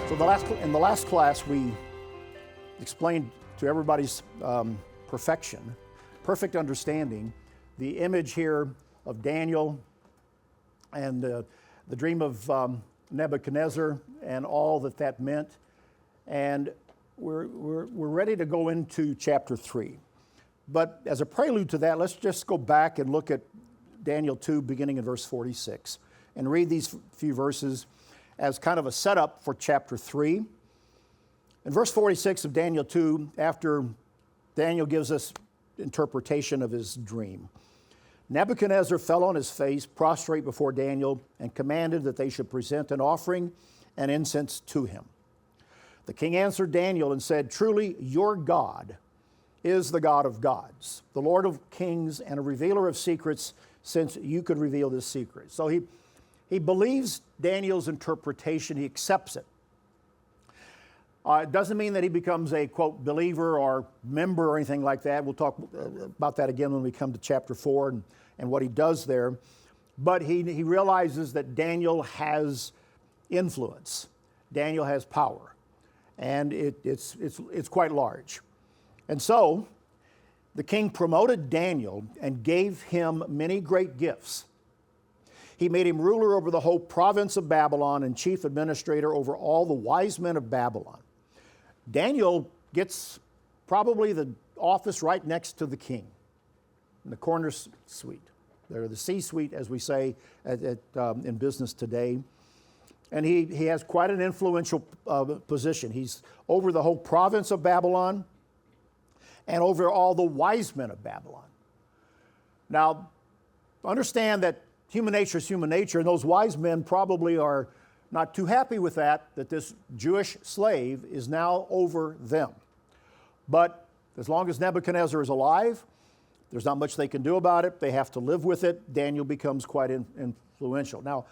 So in the last class, we explained to everybody's perfect understanding, the image here of Daniel and the dream of Nebuchadnezzar and all that meant. And we're ready to go into chapter 3. But as a prelude to that, let's just go back and look at Daniel 2, beginning in verse 46, and read these few verses as kind of a setup for chapter 3. In verse 46 of Daniel 2, after Daniel gives us interpretation of his dream, Nebuchadnezzar fell on his face, prostrate before Daniel, and commanded that they should present an offering and incense to him. The king answered Daniel and said, "Truly, your God is the God of gods, the Lord of kings, and a revealer of secrets, since you could reveal this secret." So he believes Daniel's interpretation. He accepts it. It doesn't mean that he becomes a, quote, believer or member or anything like that. We'll talk about that again when we come to chapter 4 and what he does there. But he realizes that Daniel has influence. Daniel has power. And it's quite large. And so the king promoted Daniel and gave him many great gifts. He made him ruler over the whole province of Babylon and chief administrator over all the wise men of Babylon. Daniel gets probably the office right next to the king, in the corner suite. They're the C-suite, as we say in business today. And he has quite an influential position. He's over the whole province of Babylon and over all the wise men of Babylon. Now, understand that human nature is human nature, and those wise men probably are not too happy with that this Jewish slave is now over them. But as long as Nebuchadnezzar is alive, there's not much they can do about it. They have to live with it. Daniel becomes quite influential. Now,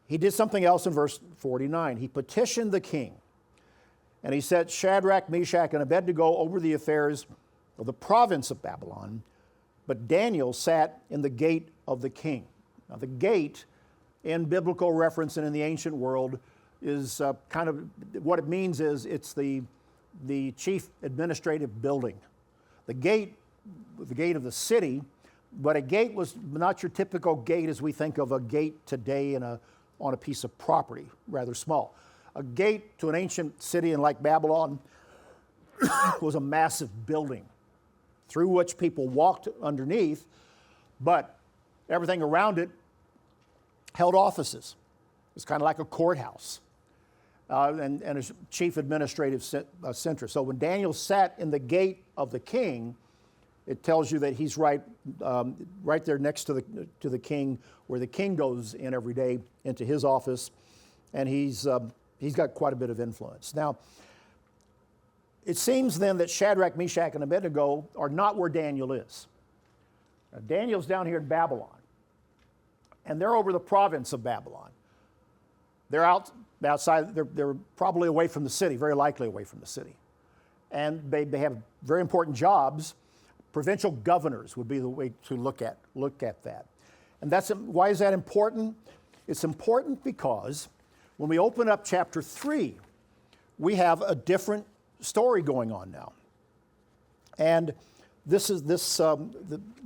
he did something else in verse 49. He petitioned the king, and he set Shadrach, Meshach, and Abed-Nego over the affairs of the province of Babylon, but Daniel sat in the gate of the king. Now, the gate, in biblical reference and in the ancient world, is kind of, what it means is it's the chief administrative building. The gate of the city, but a gate was not your typical gate as we think of a gate today on a piece of property, rather small. A gate to an ancient city in like Babylon was a massive building through which people walked underneath, but everything around it held offices. It's kind of like a courthouse and a chief administrative center. So when Daniel sat in the gate of the king, it tells you that he's right there next to the king, where the king goes in every day into his office, and he's got quite a bit of influence. Now, it seems then that Shadrach, Meshach, and Abed-Nego are not where Daniel is. Now, Daniel's down here in Babylon, and they're over the province of Babylon. They're outside. They're probably away from the city, very likely away from the city, and they have very important jobs. Provincial governors would be the way to look at that. And why is that important? It's important because when we open up chapter 3, we have a different story going on now. And this is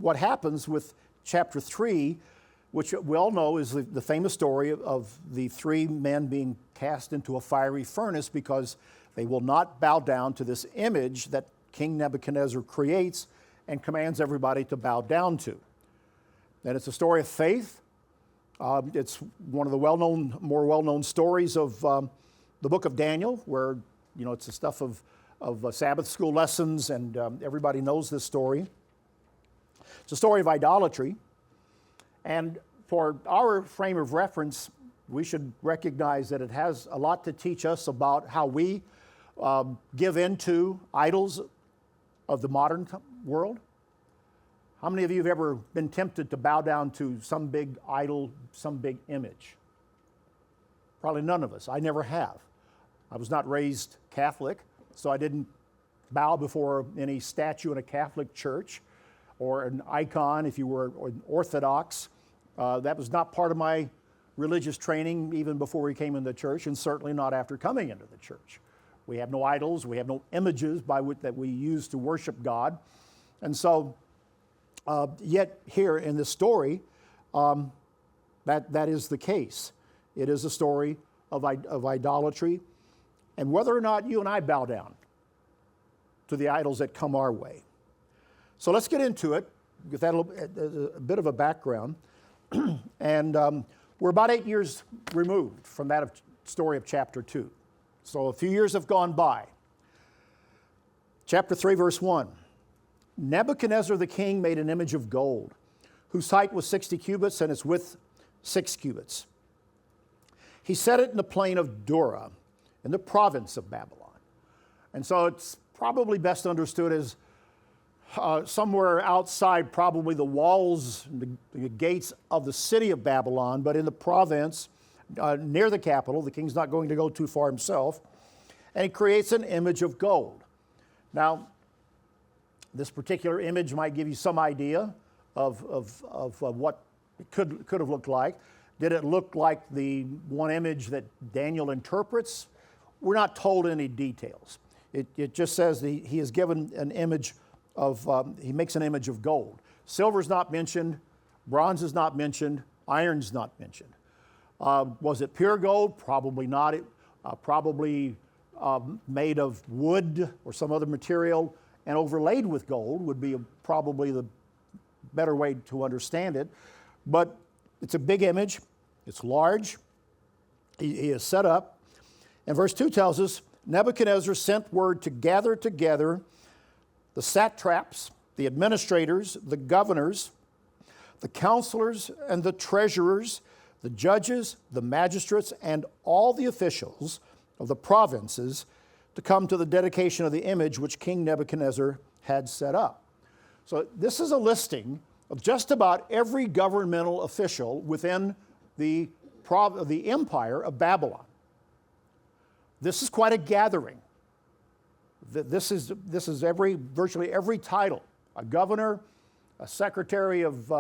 what happens with chapter 3, which we all know is the famous story of the 3 men being cast into a fiery furnace because they will not bow down to this image that King Nebuchadnezzar creates and commands everybody to bow down to. And it's a story of faith. It's one of the more well-known stories of the book of Daniel, where it's the stuff of Sabbath school lessons, and everybody knows this story. It's a story of idolatry. And for our frame of reference, we should recognize that it has a lot to teach us about how we give in to idols of the modern world. How many of you have ever been tempted to bow down to some big idol, some big image? Probably none of us. I never have. I was not raised Catholic, so I didn't bow before any statue in a Catholic church or an icon if you were Orthodox. That was not part of my religious training even before he came into the church, and certainly not after coming into the church. We have no idols, we have no images by which that we use to worship God. And so, yet here in this story, that is the case. It is a story of idolatry, and whether or not you and I bow down to the idols that come our way. So let's get into it, with that a bit of a background. And we're about 8 years removed from that story of chapter 2. So a few years have gone by. Chapter 3, verse 1. Nebuchadnezzar the king made an image of gold, whose height was 60 cubits and its width 6 cubits. He set it in the plain of Dura, in the province of Babylon. And so it's probably best understood as somewhere outside probably the walls, the gates of the city of Babylon, but in the province, near the capital. The king's not going to go too far himself. And he creates an image of gold. Now, this particular image might give you some idea of what it could have looked like. Did it look like the one image that Daniel interprets? We're not told any details. It just says that he is given an image of, he makes an image of gold. Silver's not mentioned, bronze is not mentioned, iron's not mentioned. Was it pure gold? Probably not. It probably made of wood or some other material and overlaid with gold would be probably the better way to understand it. But it's a big image. It's large. He is set up. And verse 2 tells us, Nebuchadnezzar sent word to gather together the satraps, the administrators, the governors, the counselors, and the treasurers, the judges, the magistrates, and all the officials of the provinces to come to the dedication of the image which King Nebuchadnezzar had set up. So this is a listing of just about every governmental official within the empire of Babylon. This is quite a gathering. This is virtually every title: a governor, a secretary of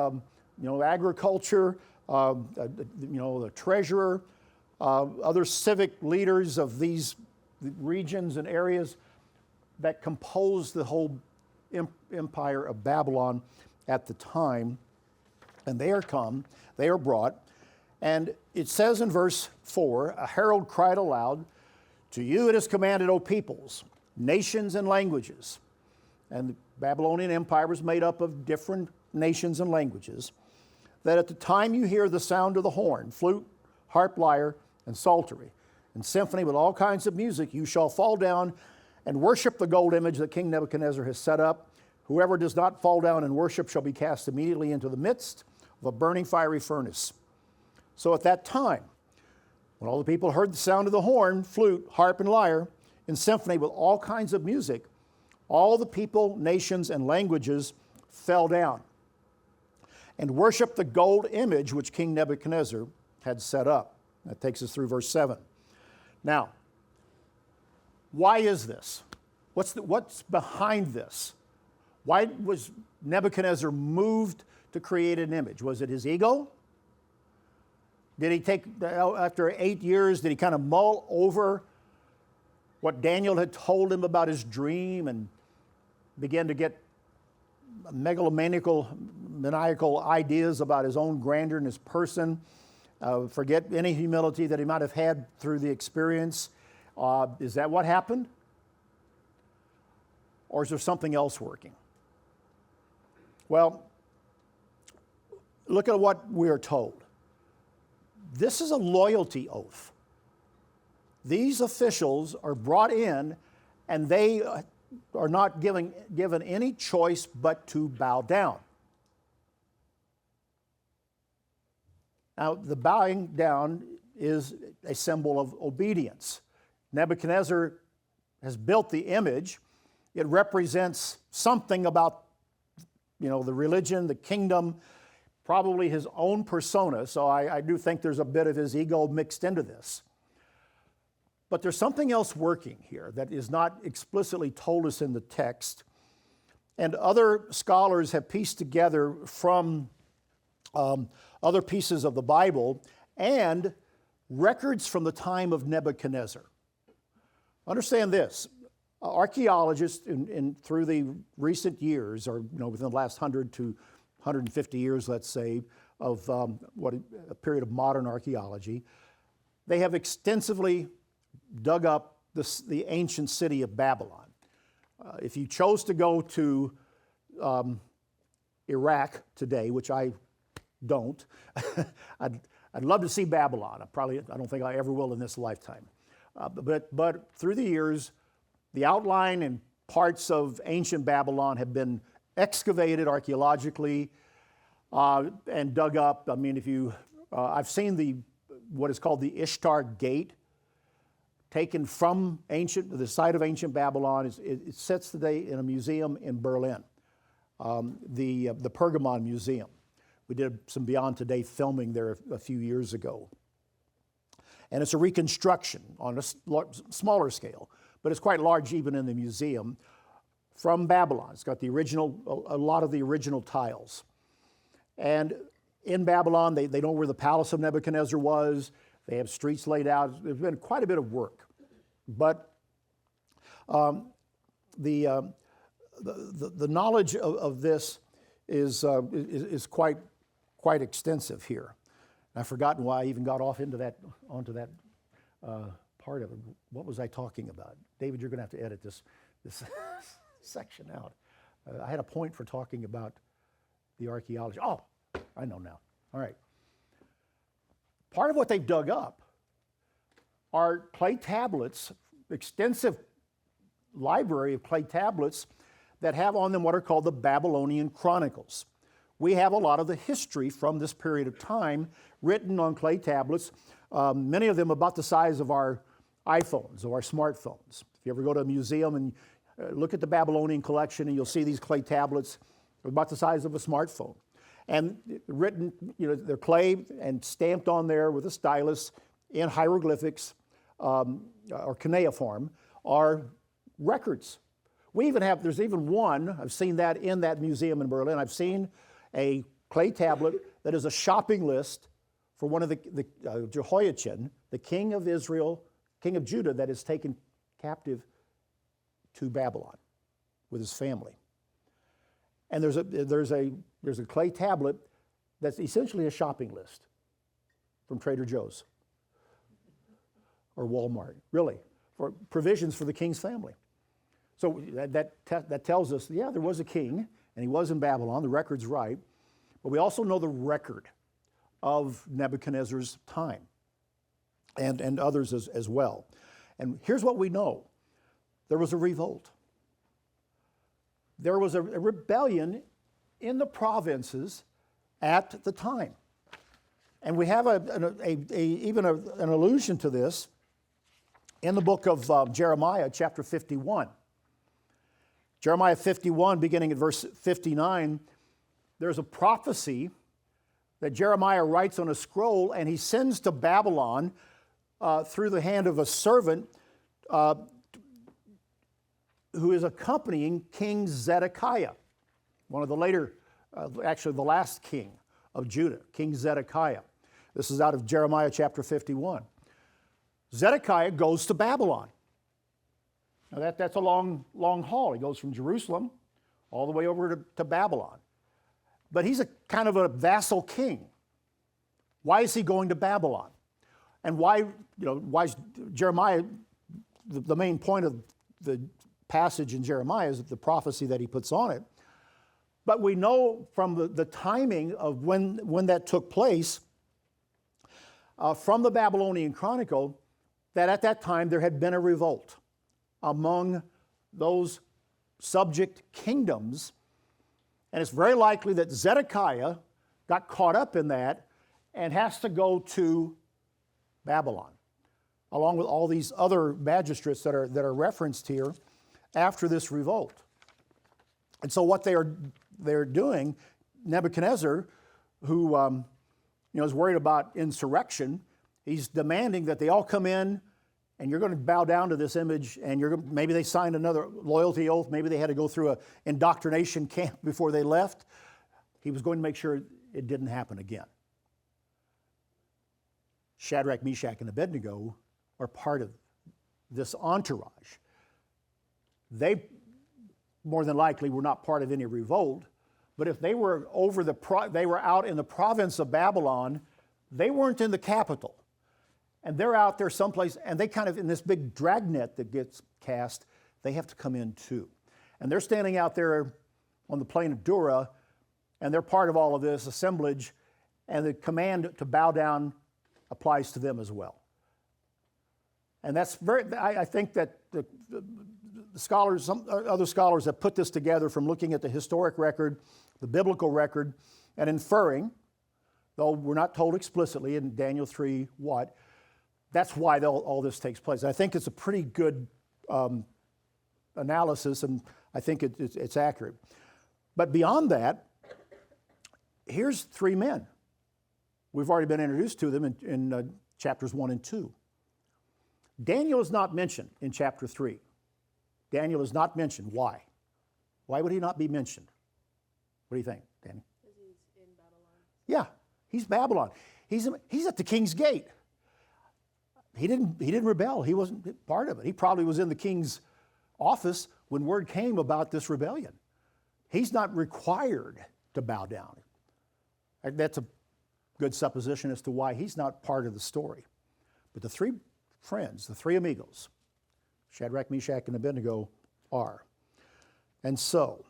agriculture, the treasurer, other civic leaders of these regions and areas that compose the whole empire of Babylon at the time. And they are brought. And it says in verse 4, a herald cried aloud, "To you it is commanded, O peoples, nations and languages." And the Babylonian Empire was made up of different nations and languages. That at the time you hear the sound of the horn, flute, harp, lyre, and psaltery, and symphony with all kinds of music, you shall fall down and worship the gold image that King Nebuchadnezzar has set up. Whoever does not fall down and worship shall be cast immediately into the midst of a burning fiery furnace. So at that time, when all the people heard the sound of the horn, flute, harp, and lyre, in symphony with all kinds of music, all the people, nations, and languages fell down and worshiped the gold image which King Nebuchadnezzar had set up. That takes us through verse 7. Now, why is this? What's behind this? Why was Nebuchadnezzar moved to create an image? Was it his ego? Did he after 8 years, did he kind of mull over what Daniel had told him about his dream and begin to get maniacal ideas about his own grandeur and his person? Forget any humility that he might have had through the experience. Is that what happened? Or is there something else working? Well, look at what we are told. This is a loyalty oath. These officials are brought in, and they are not given any choice but to bow down. Now, the bowing down is a symbol of obedience. Nebuchadnezzar has built the image. It represents something about, the religion, the kingdom, probably his own persona. So I do think there's a bit of his ego mixed into this. But there's something else working here that is not explicitly told us in the text. And other scholars have pieced together from other pieces of the Bible and records from the time of Nebuchadnezzar. Understand this. Archaeologists through the recent years, or within the last 100 to 150 years, let's say, of a period of modern archaeology, they have extensively dug up the ancient city of Babylon. If you chose to go to Iraq today, which I don't, I'd love to see Babylon. I don't think I ever will in this lifetime. But through the years, the outline and parts of ancient Babylon have been excavated archaeologically and dug up. I mean, I've seen what is called the Ishtar Gate, taken from the site of ancient Babylon. It sits today in a museum in Berlin, the Pergamon Museum. We did some Beyond Today filming there a few years ago. And it's a reconstruction on a smaller scale, but it's quite large even in the museum, from Babylon. It's got a lot of the original tiles. And in Babylon, they know where the palace of Nebuchadnezzar was. They have streets laid out. There's been quite a bit of work. But the knowledge of this is quite extensive here. I've forgotten why I even got onto that part of it. What was I talking about? David, you're going to have to edit this section out. I had a point for talking about the archaeology. Oh, I know now. All right. Part of what they've dug up are clay tablets, extensive library of clay tablets that have on them what are called the Babylonian Chronicles. We have a lot of the history from this period of time written on clay tablets, many of them about the size of our iPhones or our smartphones. If you ever go to a museum and look at the Babylonian collection, and you'll see these clay tablets about the size of a smartphone. And written, they're clay and stamped on there with a stylus in hieroglyphics or cuneiform are records. There's even one, I've seen that in that museum in Berlin. I've seen a clay tablet that is a shopping list for one of the Jehoiachin, the king of Israel, king of Judah, that is taken captive to Babylon with his family. And there's a clay tablet that's essentially a shopping list from Trader Joe's or Walmart, really, for provisions for the king's family. So that tells us, yeah, there was a king, and he was in Babylon. The record's right. But we also know the record of Nebuchadnezzar's time and others as well. And here's what we know. There was a revolt. There was a rebellion in the provinces at the time. And we have even an allusion to this in the book of Jeremiah, chapter 51. Jeremiah 51, beginning at verse 59, there's a prophecy that Jeremiah writes on a scroll, and he sends to Babylon through the hand of a servant who is accompanying King Zedekiah, one of the later, actually the last king of Judah, King Zedekiah. This is out of Jeremiah chapter 51. Zedekiah goes to Babylon. Now that's a long haul. He goes from Jerusalem all the way over to Babylon. But he's a kind of a vassal king. Why is he going to Babylon? And why is Jeremiah, the main point of the passage in Jeremiah is the prophecy that he puts on it. But we know from the timing of when that took place from the Babylonian Chronicle that at that time there had been a revolt among those subject kingdoms. And it's very likely that Zedekiah got caught up in that and has to go to Babylon, along with all these other magistrates that are referenced here after this revolt. And so what they're doing, Nebuchadnezzar, who is worried about insurrection, he's demanding that they all come in and you're going to bow down to this image, and maybe they signed another loyalty oath, maybe they had to go through an indoctrination camp before they left. He was going to make sure it didn't happen again. Shadrach, Meshach, and Abed-Nego are part of this entourage. They more than likely were not part of any revolt, but if they were they were out in the province of Babylon, they weren't in the capital. And they're out there someplace, and they kind of, in this big dragnet that gets cast, they have to come in too. And they're standing out there on the plain of Dura, and they're part of all of this assemblage, and the command to bow down applies to them as well. And that's I think that the scholars, some other scholars have put this together from looking at the historic record, the biblical record, and inferring, though we're not told explicitly in Daniel 3 what, that's why all this takes place. I think it's a pretty good analysis, and I think it's accurate. But beyond that, here's three men. We've already been introduced to them in chapters 1 and 2. Daniel is not mentioned in chapter 3. Daniel is not mentioned. Why? Why would he not be mentioned? What do you think, Danny? Because he's in Babylon. Yeah, he's Babylon. He's at the king's gate. He didn't rebel. He wasn't part of it. He probably was in the king's office when word came about this rebellion. He's not required to bow down. That's a good supposition as to why he's not part of the story. But the three friends, the three amigos, Shadrach, Meshach, and Abed-Nego are. And so,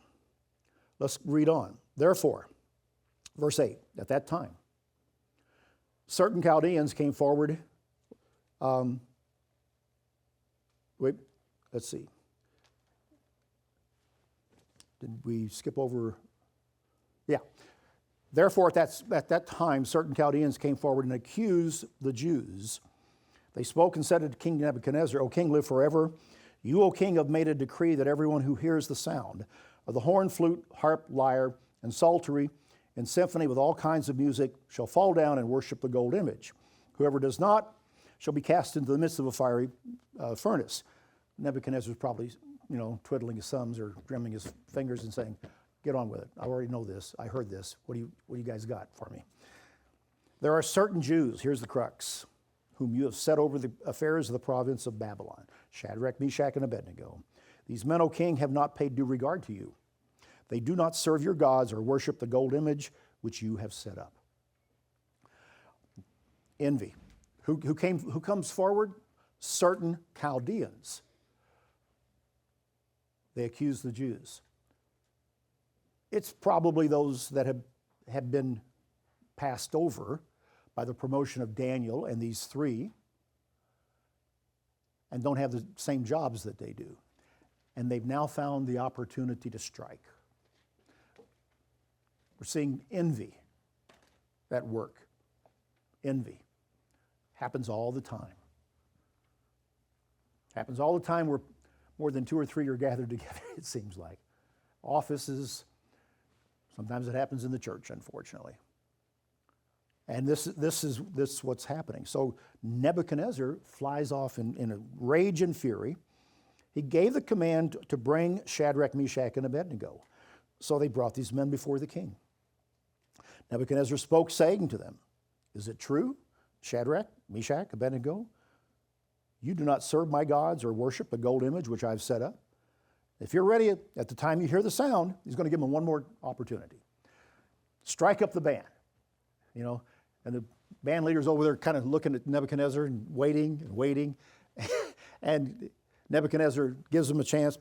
let's read on. Therefore, verse 8, at that time, certain Chaldeans came forward. Let's see. Did we skip over? Yeah. Therefore, at that time, certain Chaldeans came forward and accused the Jews. They spoke and said to King Nebuchadnezzar, O king, live forever. You, O king, have made a decree that everyone who hears the sound of the horn, flute, harp, lyre, and psaltery, and symphony with all kinds of music shall fall down and worship the gold image. Whoever does not shall be cast into the midst of a fiery furnace. Nebuchadnezzar was probably, twiddling his thumbs or drumming his fingers and saying, get on with it. I already know this. I heard this. What do you guys got for me? There are certain Jews, here's the crux, whom you have set over the affairs of the province of Babylon, Shadrach, Meshach, and Abed-Nego. These men, O king, have not paid due regard to you. They do not serve your gods or worship the gold image which you have set up. Envy. Who comes forward? Certain Chaldeans. They accuse the Jews. It's probably those that have been passed over by the promotion of Daniel and these three and don't have the same jobs that they do. And they've now found the opportunity to strike. We're seeing envy at work. Envy. Happens all the time. Happens all the time where more than two or three are gathered together, it seems like. Offices, sometimes it happens in the church, unfortunately. And this is what's happening. So Nebuchadnezzar flies off in a rage and fury. He gave the command to bring Shadrach, Meshach, and Abed-Nego. So they brought these men before the king. Nebuchadnezzar spoke, saying to them, Is it true, Shadrach, Meshach, Abed-Nego? You do not serve my gods or worship the gold image which I've set up. If you're ready at the time you hear the sound, he's going to give them one more opportunity. Strike up the band, and the band leader's over there kind of looking at Nebuchadnezzar and waiting. And Nebuchadnezzar gives them a chance.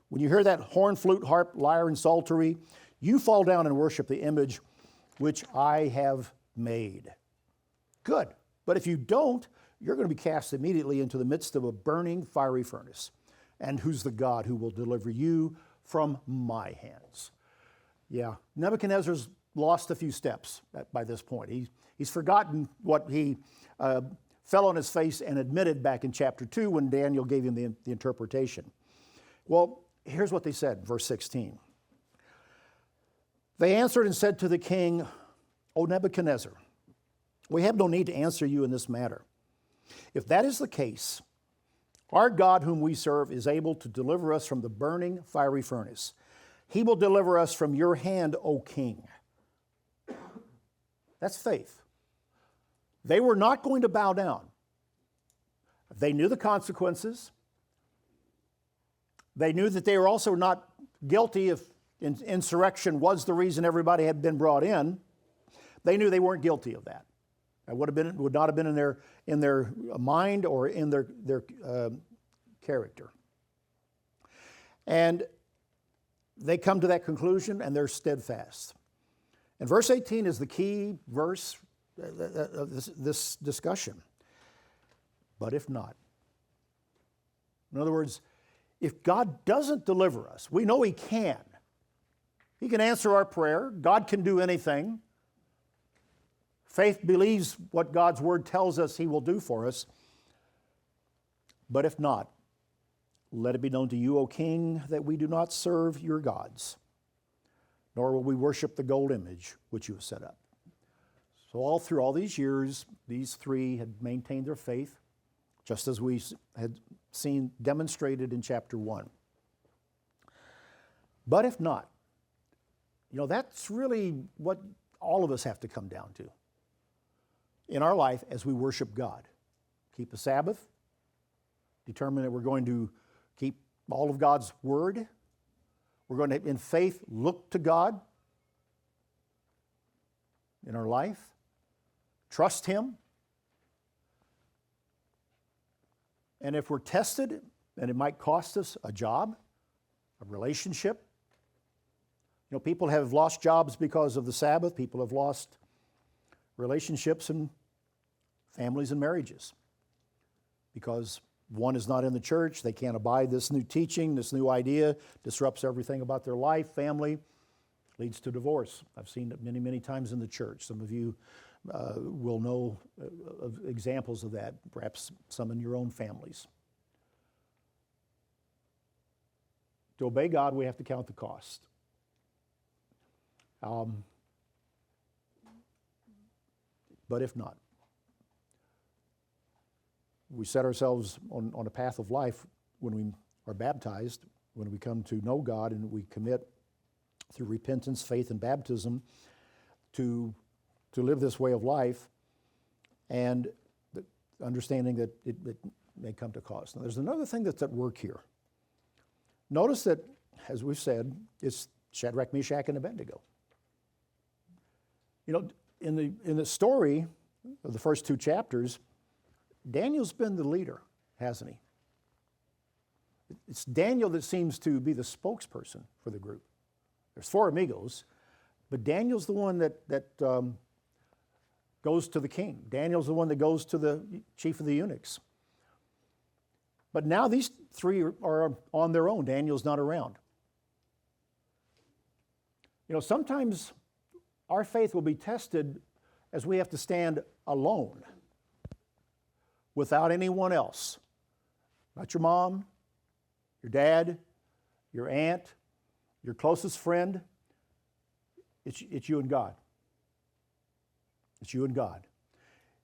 When you hear that horn, flute, harp, lyre, and psaltery, you fall down and worship the image which I have made. Good. But if you don't, you're going to be cast immediately into the midst of a burning fiery furnace. And who's the God who will deliver you from my hands? Yeah, Nebuchadnezzar's lost a few steps by this point. He's forgotten what he fell on his face and admitted back in chapter 2 when Daniel gave him the interpretation. Well, here's what they said, verse 16. They answered and said to the king, O Nebuchadnezzar, we have no need to answer you in this matter. If that is the case, our God whom we serve is able to deliver us from the burning fiery furnace. He will deliver us from your hand, O king. That's faith. They were not going to bow down. They knew the consequences. They knew that they were also not guilty if insurrection was the reason everybody had been brought in. They knew they weren't guilty of that. It would not have been in their mind or in their character. And they come to that conclusion, and they're steadfast. And verse 18 is the key verse of this discussion. But if not, in other words, if God doesn't deliver us, we know He can. He can answer our prayer. God can do anything. Faith believes what God's Word tells us He will do for us. But if not, let it be known to you, O King, that we do not serve your gods, nor will we worship the gold image which you have set up. So all through all these years, these three had maintained their faith, just as we had seen demonstrated in chapter 1. But if not, that's really what all of us have to come down to in our life as we worship God. Keep the Sabbath, determine that we're going to keep all of God's Word. We're going to, in faith, look to God in our life, trust Him. And if we're tested, and it might cost us a job, a relationship. People have lost jobs because of the Sabbath. People have lost relationships and families and marriages because one is not in the church. They can't abide this new teaching, this new idea, disrupts everything about their life, family, leads to divorce. I've seen it many, many times in the church. Some of you will know of examples of that, perhaps some in your own families. To obey God, we have to count the cost. But if not, we set ourselves on a path of life when we are baptized, when we come to know God and we commit through repentance, faith, and baptism to live this way of life, and understanding that it may come to cost. Now, there's another thing that's at work here. Notice that, as we've said, it's Shadrach, Meshach, and Abed-Nego. In the story of the first two chapters, Daniel's been the leader, hasn't he? It's Daniel that seems to be the spokesperson for the group. There's four amigos, but Daniel's the one that goes to the king. Daniel's the one that goes to the chief of the eunuchs. But now these three are on their own. Daniel's not around. Sometimes our faith will be tested as we have to stand alone without anyone else. Not your mom, your dad, your aunt, your closest friend. It's you and God. It's you and God.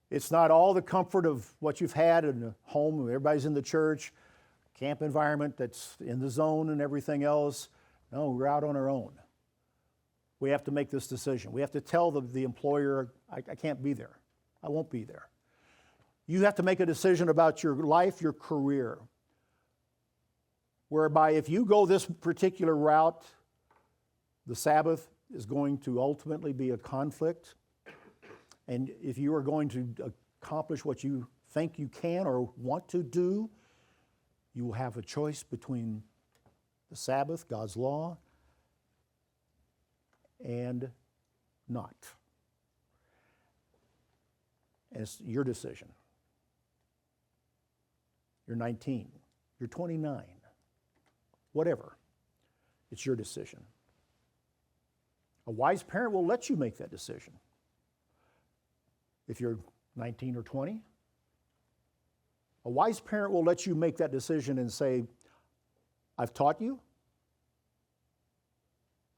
It's not all the comfort of what you've had in a home, everybody's in the church, camp environment that's in the zone and everything else. No, we're out on our own. We have to make this decision. We have to tell the employer, I can't be there. I won't be there. You have to make a decision about your life, your career, whereby if you go this particular route, the Sabbath is going to ultimately be a conflict. And if you are going to accomplish what you think you can or want to do, you will have a choice between the Sabbath, God's law, and not. And it's your decision. You're 19. You're 29. Whatever. It's your decision. A wise parent will let you make that decision. If you're 19 or 20, a wise parent will let you make that decision and say, I've taught you.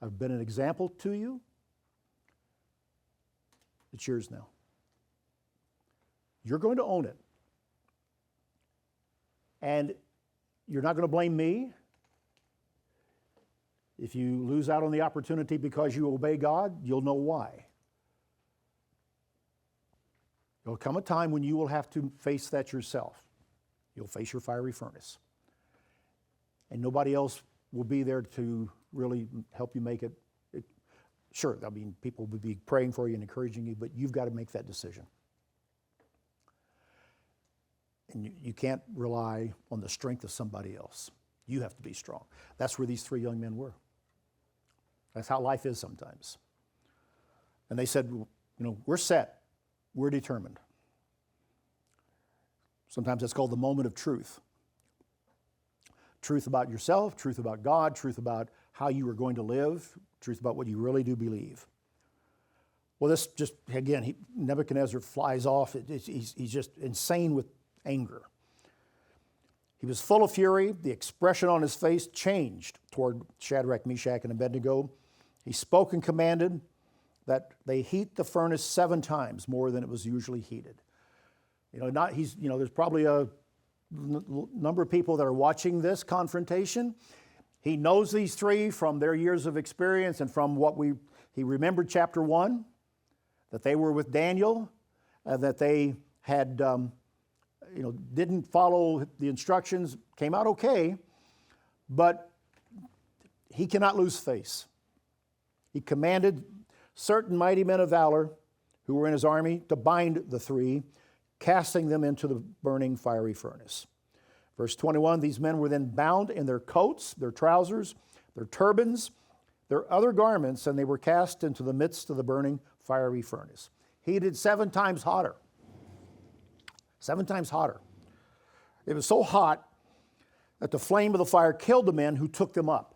I've been an example to you. It's yours now. You're going to own it. And you're not going to blame me if you lose out on the opportunity because you obey God. You'll know why. There'll come a time when you will have to face that yourself. You'll face your fiery furnace. And nobody else will be there to really help you make it. Sure, I mean, people will be praying for you and encouraging you, but you've got to make that decision. And you can't rely on the strength of somebody else. You have to be strong. That's where these three young men were. That's how life is sometimes. And they said, we're set. We're determined. Sometimes that's called the moment of truth. Truth about yourself, truth about God, truth about how you are going to live, truth about what you really do believe. Well, this just, again, Nebuchadnezzar flies off. He's just insane with anger. He was full of fury. The expression on his face changed toward Shadrach, Meshach, and Abed-Nego. He spoke and commanded that they heat the furnace 7 times more than it was usually heated. There's probably a number of people that are watching this confrontation. He knows these three from their years of experience and from he remembered chapter 1, that they were with Daniel, that they had, didn't follow the instructions, came out okay, but he cannot lose face. He commanded certain mighty men of valor who were in his army to bind the three, casting them into the burning fiery furnace. Verse 21, these men were then bound in their coats, their trousers, their turbans, their other garments, and they were cast into the midst of the burning fiery furnace. Heated 7 times hotter. 7 times hotter. It was so hot that the flame of the fire killed the men who took them up,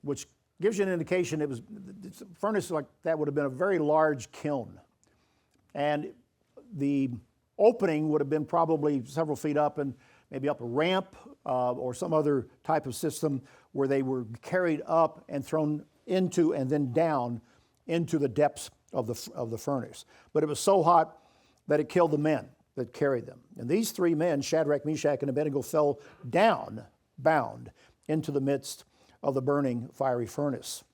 which gives you an indication the furnace like that would have been a very large kiln. And the opening would have been probably several feet up and maybe up a ramp or some other type of system where they were carried up and thrown into and then down into the depths of the furnace. But it was so hot that it killed the men that carried them. And these 3 men, Shadrach, Meshach, and Abed-Nego, fell down, bound, into the midst of the burning fiery furnace.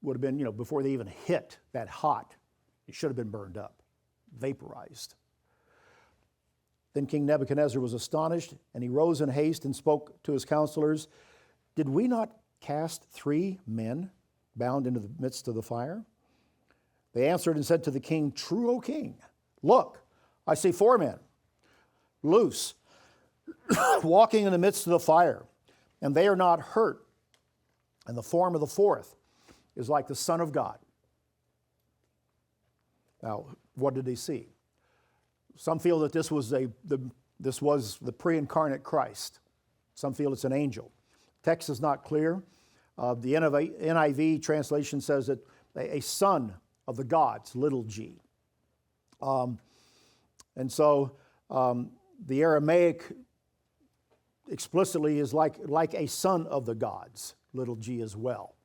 Would have been, before they even hit that hot, it should have been burned up, vaporized. Then King Nebuchadnezzar was astonished, and he rose in haste and spoke to his counselors. Did we not cast 3 men bound into the midst of the fire? They answered and said to the king, true, O king. Look, I see 4 men, loose, walking in the midst of the fire, and they are not hurt. And the form of the 4th is like the Son of God. Now, what did they see? Some feel that this was the pre-incarnate Christ. Some feel it's an angel. Text is not clear. The NIV translation says that a son of the gods, little g. And so the Aramaic explicitly is like a son of the gods, little g as well.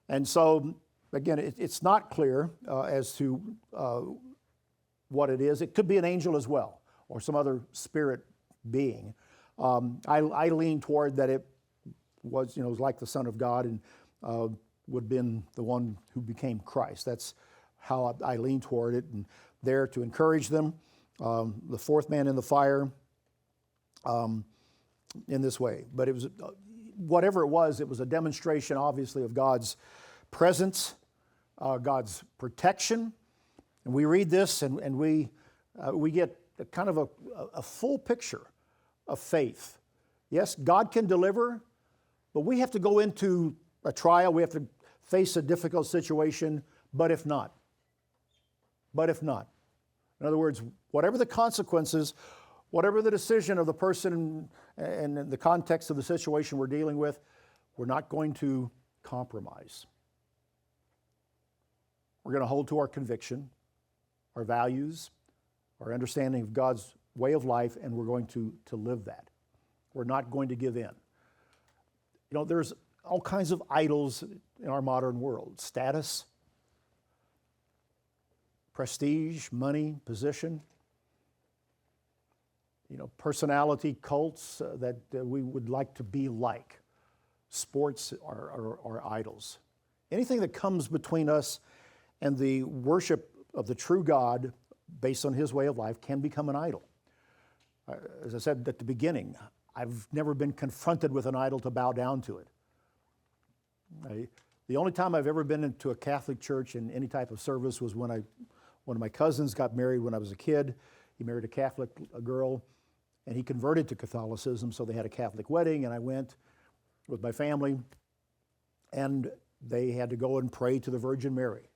And so, again, it's not clear as to what it is. It could be an angel as well, or some other spirit being. I lean toward that it was, was like the Son of God and would have been the one who became Christ. That's how I lean toward it, and there to encourage them. The 4th man in the fire in this way. But it was, whatever it was a demonstration, obviously, of God's presence, God's protection. And we read this and we get kind of a full picture of faith. Yes, God can deliver, but we have to go into a trial. We have to face a difficult situation, but if not. In other words, whatever the consequences, whatever the decision of the person and the context of the situation we're dealing with, we're not going to compromise. We're going to hold to our conviction, our values, our understanding of God's way of life, and we're going to live that. We're not going to give in. There's all kinds of idols in our modern world. Status, prestige, money, position. Personality cults that we would like to be like. Sports are idols. Anything that comes between us And the worship of the true God, based on his way of life, can become an idol. As I said at the beginning, I've never been confronted with an idol to bow down to it. The only time I've ever been into a Catholic church in any type of service was when one of my cousins got married when I was a kid. He married a girl, and he converted to Catholicism, so they had a Catholic wedding, and I went with my family, and they had to go and pray to the Virgin Mary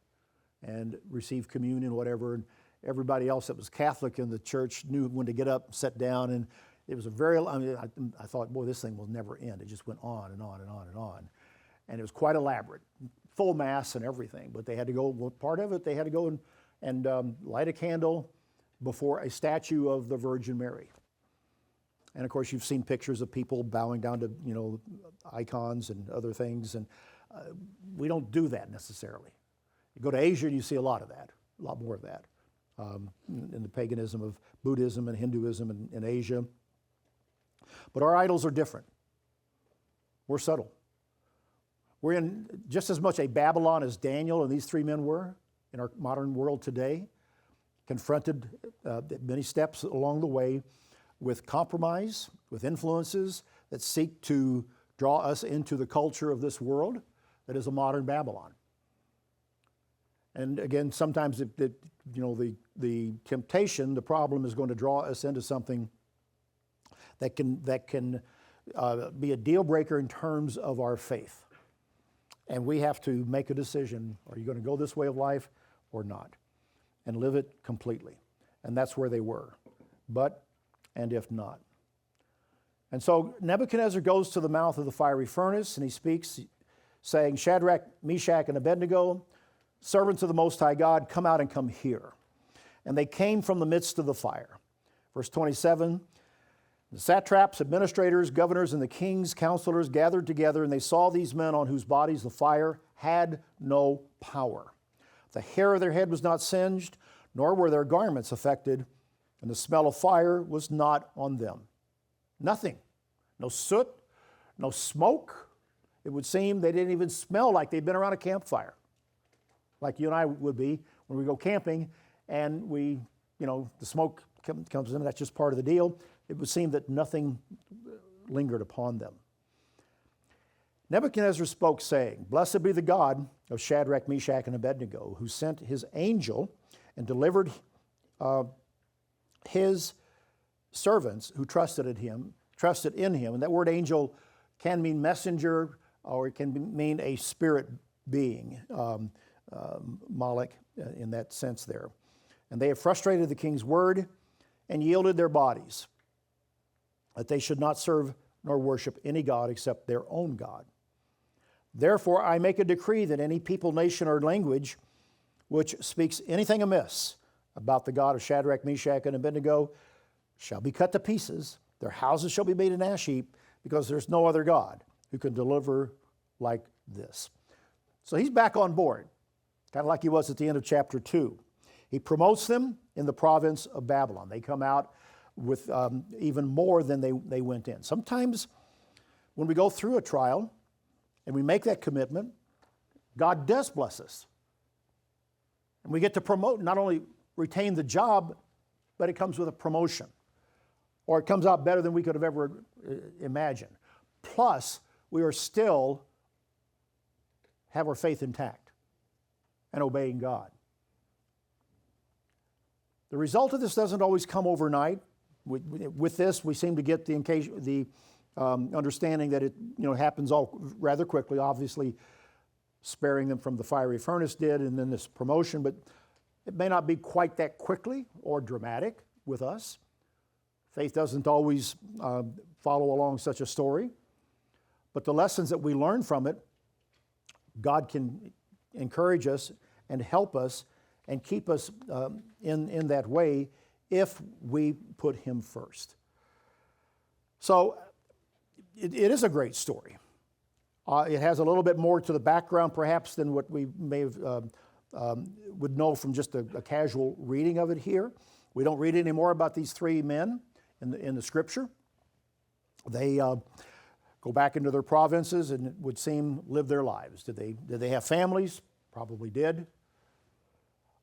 and receive communion, whatever, and everybody else that was Catholic in the church knew when to get up, sit down, and it was I thought, boy, this thing will never end. It just went on and on and on and on. And it was quite elaborate, full mass and everything. But they had to go, part of it, they had to go and light a candle before a statue of the Virgin Mary. And of course, you've seen pictures of people bowing down to, icons and other things. And we don't do that necessarily. You go to Asia and you see a lot of that, a lot more of that. In the paganism of Buddhism and Hinduism in Asia. But our idols are different. We're subtle. We're in just as much a Babylon as Daniel and these three men were in our modern world today, confronted many steps along the way with compromise, with influences that seek to draw us into the culture of this world that is a modern Babylon. And again, sometimes the temptation, the problem is going to draw us into something that can be a deal breaker in terms of our faith. And we have to make a decision, are you going to go this way of life or not? And live it completely. And that's where they were. But, and if not. And so Nebuchadnezzar goes to the mouth of the fiery furnace and he speaks, saying, Shadrach, Meshach, and Abed-Nego, servants of the Most High God, come out and come here. And they came from the midst of the fire. Verse 27, the satraps, administrators, governors, and the king's counselors gathered together, and they saw these men on whose bodies the fire had no power. The hair of their head was not singed, nor were their garments affected, and the smell of fire was not on them. Nothing. No soot, no smoke. It would seem they didn't even smell like they'd been around a campfire, like you and I would be when we go camping, and the smoke comes in. That's just part of the deal. It would seem that nothing lingered upon them. Nebuchadnezzar spoke, saying, Blessed be the God of Shadrach, Meshach, and Abed-Nego, who sent his angel and delivered his servants who trusted in him. And that word angel can mean messenger, or it can mean a spirit being, Moloch, in that sense there. And they have frustrated the king's word and yielded their bodies, that they should not serve nor worship any god except their own God. Therefore I make a decree that any people, nation, or language which speaks anything amiss about the God of Shadrach, Meshach, and Abed-Nego shall be cut to pieces. Their houses shall be made an ash heap, because there's no other God who can deliver like this. So he's back on board, kind of like he was at the end of chapter 2. He promotes them in the province of Babylon. They come out with even more than they went in. Sometimes when we go through a trial and we make that commitment, God does bless us. And we get to promote, not only retain the job, but it comes with a promotion. Or it comes out better than we could have ever imagined. Plus, we are still have our faith intact and obeying God. The result of this doesn't always come overnight. With this, we seem to get the understanding that it happens all rather quickly. Obviously, sparing them from the fiery furnace did, and then this promotion, but it may not be quite that quickly or dramatic with us. Faith doesn't always follow along such a story, but the lessons that we learn from it, God can encourage us and help us and keep us in that way if we put Him first. So it is a great story. It has a little bit more to the background perhaps than what we may have would know from just a casual reading of it here. We don't read any more about these three men in the Scripture. They go back into their provinces and it would seem live their lives. Did they have families? Probably did.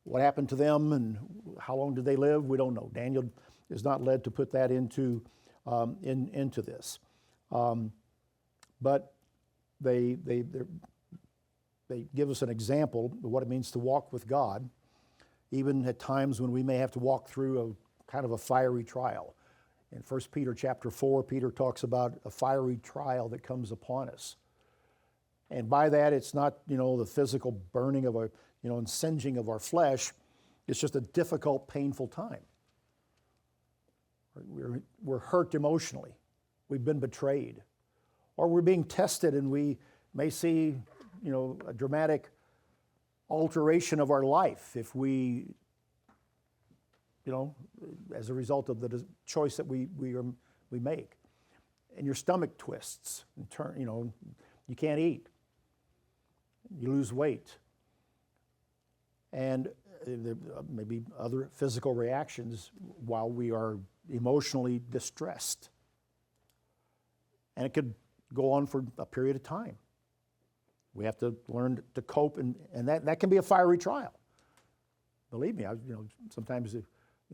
What happened to them and how long did they live? We don't know. Daniel is not led to put that into this. But they give us an example of what it means to walk with God, even at times when we may have to walk through a kind of a fiery trial. In 1 Peter chapter 4, Peter talks about a fiery trial that comes upon us. And by that, it's not, the physical burning of and singeing of our flesh. It's just a difficult, painful time. We're hurt emotionally. We've been betrayed. Or we're being tested and we may see, a dramatic alteration of our life if we, as a result of the choice that we make. And your stomach twists and turn, you can't eat. You lose weight. And there may be other physical reactions while we are emotionally distressed. And it could go on for a period of time. We have to learn to cope, and that can be a fiery trial. Believe me, sometimes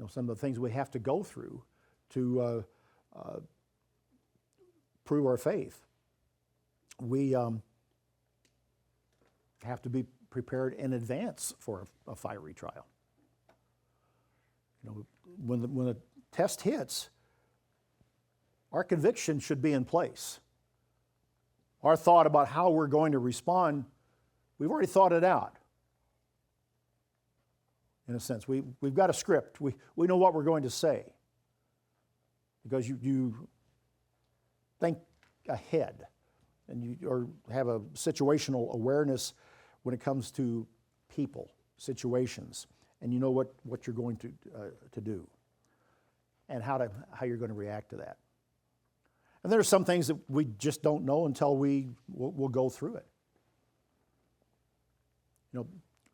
some of the things we have to go through to prove our faith. We have to be prepared in advance for a fiery trial. When the test hits, our conviction should be in place. Our thought about how we're going to respond, we've already thought it out. In a sense, we've got a script. We know what we're going to say because you think ahead and you have a situational awareness when it comes to people, situations, and you know what you're going to do and how you're going to react to that. And there are some things that we just don't know until we'll go through it.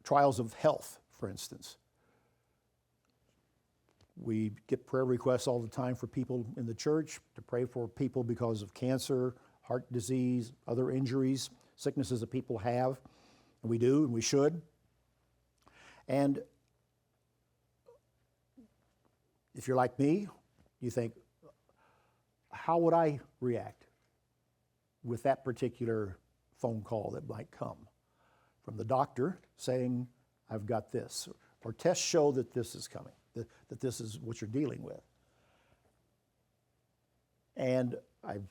Trials of health, for instance. We get prayer requests all the time for people in the church to pray for people because of cancer, heart disease, other injuries, sicknesses that people have. And we do, and we should. And if you're like me, you think, how would I react with that particular phone call that might come from the doctor saying, I've got this, or tests show that this is coming, that this is what you're dealing with. And I've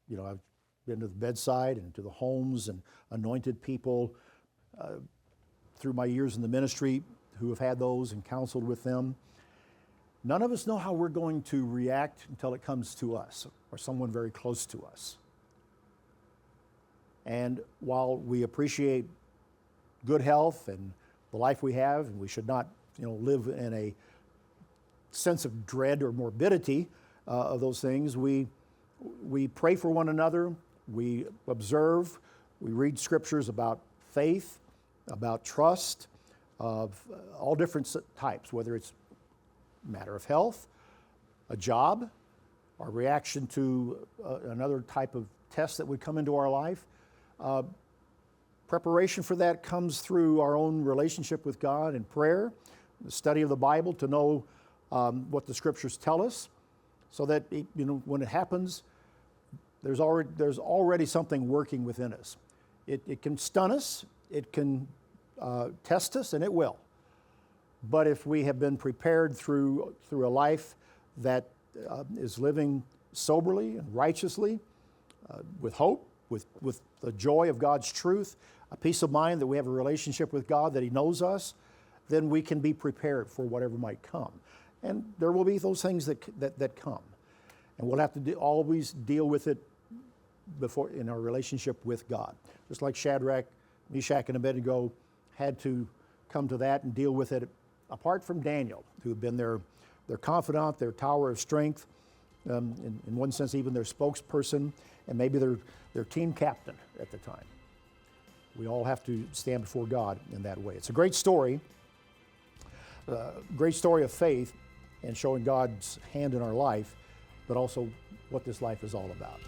been to the bedside and to the homes and anointed people through my years in the ministry who have had those and counseled with them. None of us know how we're going to react until it comes to us or someone very close to us. And while we appreciate good health and the life we have, and we should not, live in a sense of dread or morbidity of those things, we pray for one another, we observe, we read scriptures about faith, about trust of all different types, whether it's a matter of health, a job, our reaction to another type of test that would come into our life. Preparation for that comes through our own relationship with God and prayer, the study of the Bible to know what the scriptures tell us, so that when it happens, there's already something working within us. It can stun us, it can test us, and it will. But if we have been prepared through a life that is living soberly and righteously, with hope, with the joy of God's truth, a peace of mind that we have a relationship with God, that He knows us, then we can be prepared for whatever might come. And there will be those things that come. And we'll have to always deal with it before in our relationship with God. Just like Shadrach, Meshach, and Abed-Nego had to come to that and deal with it apart from Daniel, who had been their confidant, their tower of strength, in one sense even their spokesperson, and maybe their team captain at the time. We all have to stand before God in that way. It's a great story of faith and showing God's hand in our life, but also what this life is all about.